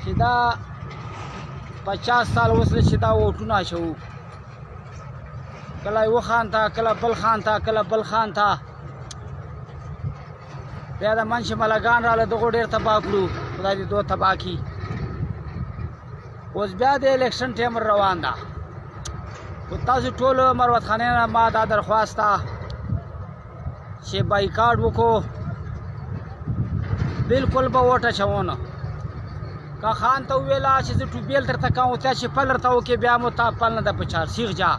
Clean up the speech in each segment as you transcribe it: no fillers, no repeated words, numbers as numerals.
چې دا 50 سال وسله چې دا ووټونه اچوو، کله یو خان ته، کله بل خان ته، کله بل خان ته، بیا د منشي ملګان راله دغو ډېر تباه کړو، خدای دې دو تباه کړي. اوس بیا د الیکشن ټایم روان ده. خو تاسو ټولو مروت خانې نه ما دا درخواست ده چې بایکاټ وکړو، بالکل به ووټ اچوو نه. که خان ته وویله چې زه ټوبیل درته کوم، ته چې پل درته وکړې بیا مو تا پل نه ده په چار سیخ جا.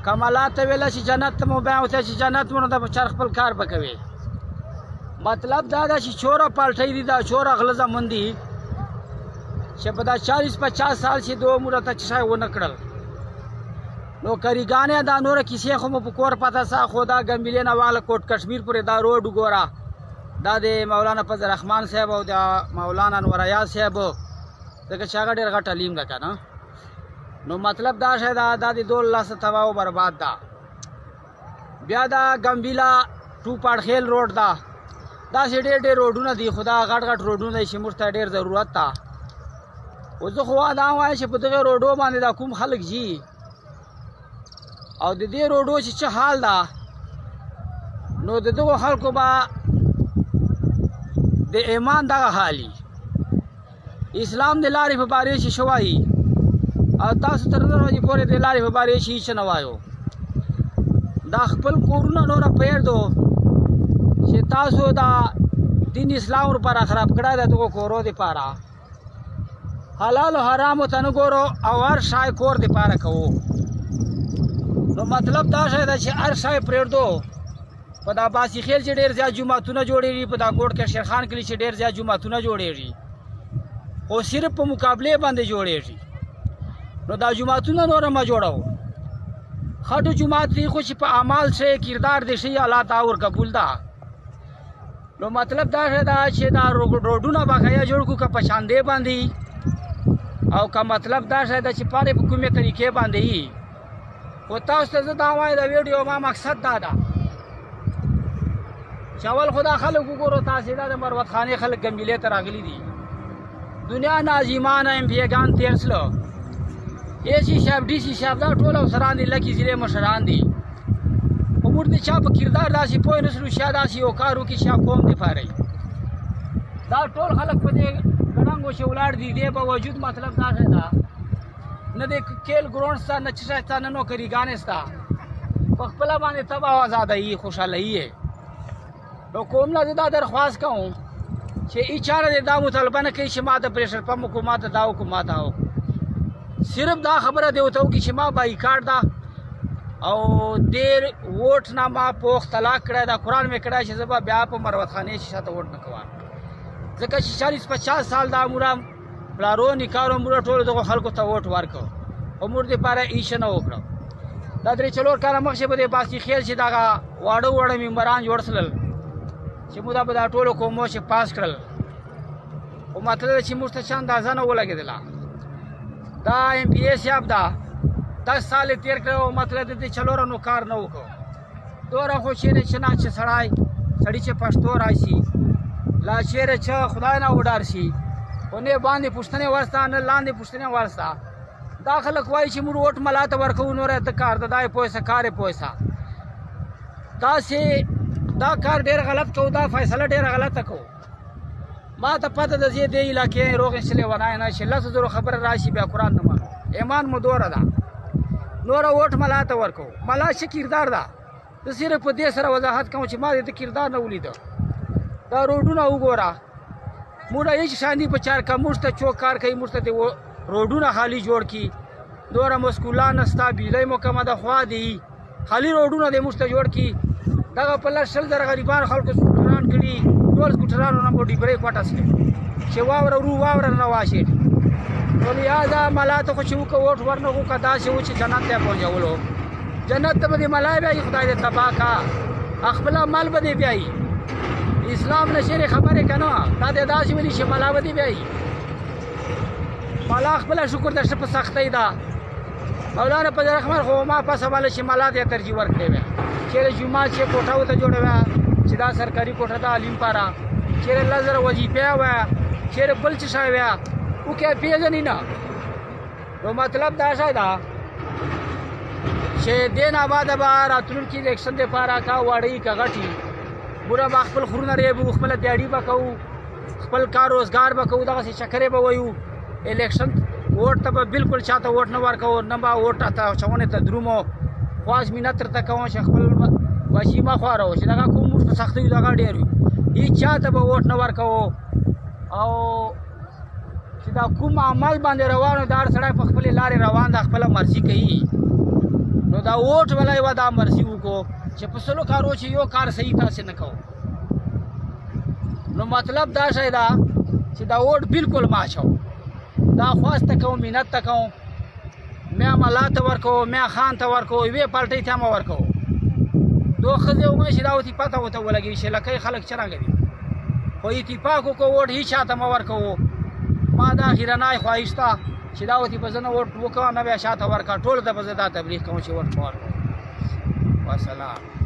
که ملا ته ویله چې جنت ته مو بیا ورته چې جنت مو نه ده په چار خپل کار به کوې. مطلب دا ده چې چوره پالټۍ دي، دا چوره غله زمون دي چې په دا 40-50 سال چې دو موږ ته څه ونه کړل. نو کریګانې دا نوره کیسې خو مو په کور پته سه، خو دا ګمبلې نه واله کوټ کشمیر پورې دا روډ وګوره، دا د مولانا فضل رحمان صاحب او د مولانا انور ایاز صاحب، ځکه چې هغه ډېر غټ علیم ده که نه. نو مطلب دا شی ده، دا د دو لاسه تباه او برباد ده. بیا دا ګمبیله ټو پاړخیل روډ ده، داسې ډېر روډونه دي، خو دا غټ غټ روډونه دي چې موږ ته ډېر ضرورت ده. اوس زه خو دا وایم چې په دغې روډو باندې دا کوم خلک ځي او د دې روډو چې څه حال ده، نو د دغو خلکو به د ایمان دغه حالي. اسلام د لارې په بارې چې څه وایي او تاسو تر نن ورځې پورې د لارې په بارې چې څه نه وایو. دا خپل کورونه نوره پرېږدو چې تاسو دا دین اسلام ورپاره خراب کړی دی دغو کورو دپاره. حلال و حرامو ته نه ګورو او هر شی کور دپاره کوو. نو مطلب دا شی ده چې هر شی پرېږدو. په دا باسی خیل چې ډېر زیات جوماتونه جوړېږي، په دا ګوټ کې شیرخان کلي چې ډېر زیات جوماتونه جوړېږي، خو صرف په مقابلې باندې جوړېږي. نو دا جوماتونه نور مه جوړوو. خټو جومات دی خو چې په اعمال ښه کردار دی ښه الله تعالی ورقبول ده. نو مطلب دا شی ده چې دا روډونه باقاعده جوړ کړو که په شاندې باندې، او که مطلب دا شی ده چې پانې په کومې طریقې باندې وي. خو تاسو ته زه دا وایم د ویډیو ما مقصد دا ده چې اول خو دا خلک وګورو، تاسې دا د مروت خانې خلک ګمبلې ته راغلي دي. دنیا ناظمان ایم پی ګان تېر سله، اے سی صاحب ډي سی صاحب دا ټول افسران دي، لکې ضلع مشران دي. خو موږ د چا په کردار داسې پوه نه شلو چې داسې یو کار وکړي چې قوم دفاع رهي. دا ټول خلک په دې ګړنګو چې ولاړ دي، دې باوجود مطلب دا شی ده نه د کیل ګراونډ شته، نه څه شی شته، نه نوکریګانې شته. په خپله باندې تباه او ازادهیي خوشحالهیي یې. نو کوم نه زه دا درخواست کوم چې هېڅ چا نه دا مطالبه نه کوي چې ما ته پریشر پمپ وکړو، ما ته دا وکړو، ما ته وکړو. صرف دا خبره دې ورته وکړي چې ما بایکاټ ده او ډېر ووټ نه ما پوخ طلاق کړی ده. قرآن مې کړی چې زه به بیا په مروت خانې شاته ووټ نه کوم، ځکه چې 40-50 سال دا موږ پلارو نیکارو موږ ټولو دغو خلکو ته ووټ ورکړو او موږ دپاره هېڅ نه وکړو. دا 3-4 کاله مخکې به د باسی خیل چې دغه واړه ممبران جوړ سلل چې موږ به دا ټولو قومو چې پاس کړل، خو مطلب چې موږ ته څه اندازه نه ولګېدله. دا ایم پی اے صاحب دا 10 سال یې تېر کړی او مطلب د دې څلورو نو کار نه وکړو. دومره خو چېرې چې نه چې سړی چې پښتو راشي، لا چېرې چې خدای نه وډار شي، خو نه باندې پوښتنې ورسته نه لاندې پوښتنې ورسته. دا خلک وایي چې موږ ووټ ملا ته ورکوو، نور ته کار ده، دا یې پوه شه کار یې پوه شه. تاسې دا کار ډېر غلط کوو، دا فیصله ډېره غلطه کوو. ما ته پته ده زه دې علاقې روغ انشلې ونای نه چې 10,000 خبره راشي بیا قرآن نه منو. ایمان مو دوره ده، نوره ووټ ملا ته ورکوو. ملا ښه کردار ده، زه صرف په دې سره وضاحت کوم چې ما دې د کردار نه ولیده. دا روډونه وګوره، موږ هېڅ شان دي په چار که موږ ته څوک کار کوي، موږ ته د روډونه خالي جوړ کړي. دومره مسکولان نشته، بجلۍ مکمه ده، خوا دي خالي روډونه دې موږ ته جوړ کړي. دغه په 100,000 غریبان خلکو سکوټران کړي، ټول سکوټرانو نه مو ډیبرې کوټه سکي چې واوره ورو واوره نه واشېږي. نو لهذا ملا ته خو چې وکړه ووټ ورنه وکړه، داسې و چې جنت ته یې پهنچولو. جنت ته به دې ملا بیایي، خدای دې تباه کا، خپل عمل به دې بیایي. اسلام نه شېرې خبرې که نه، دا دې داسې ویلي چې ملا به دې بیایي. ملا خپله شکر ده ښه په سختۍ ده. مولانا فضل رحمان خو ما پسه باله چې ملا ته یې ترجیح ورکړې وه. چېرې جومات چې کوټه ورته جوړه وه چې دا سرکاري کوټه ده علیم پاره، چېرې 10,000 وظیفې وه، چیرې بل څه شی ویا وکې پېژني نه. نو مطلب دا شی ده چې دې نه بعده به راتلونکي الیکشن دپاره که واړه که غټ بوره به خپل خرونه ریبو، خپله دیاړي به کوو، خپل کار روزګار به کوو، دغسې چکرې به ویو. الیکشن ووټ ته به بلکل چاته ووټ نه ورکوو، نه به ووټ ته اچونې ته درومو. خواست مینت درته کوم چې خپل وشي مه خواروو چې دغه کوم موږ ته سختۍ دغه ډېر وي. هېڅ چاته به ووټ نه ورکوو. او چې دا کوم عمل باندې روان و دا هر سړی په خپلې لارې روان ده، خپله مرضي کوي. نو دا ووټ وله یوه دا مرضي وکړو چې په سلو کارو چې یو کار صحیح تاسې نه کوو. نو مطلب دا شی ده چې دا ووټ بلکل مه اچوو. دا خواست ته کوم، مینت ته کوم، میا ملا ته ورکوو، میا خان ته ورکوو، یوې پارټۍ ته مه ورکوو. دو ښځې ومه چې دا ورته پته ورته ولګوي چې لکۍ خلک څرنګه دي. خو اتفاق وکړو ووټ هېڅ چاته مه ورکوو. ما دا اخرنی خواهش ته چې دا ورته به زه نه ووټ وکړم نه بیا شاته ورکړه. ټولو ته به زه دا تبلیغ کوم چې ووټ مه ورکوئ. وسلام.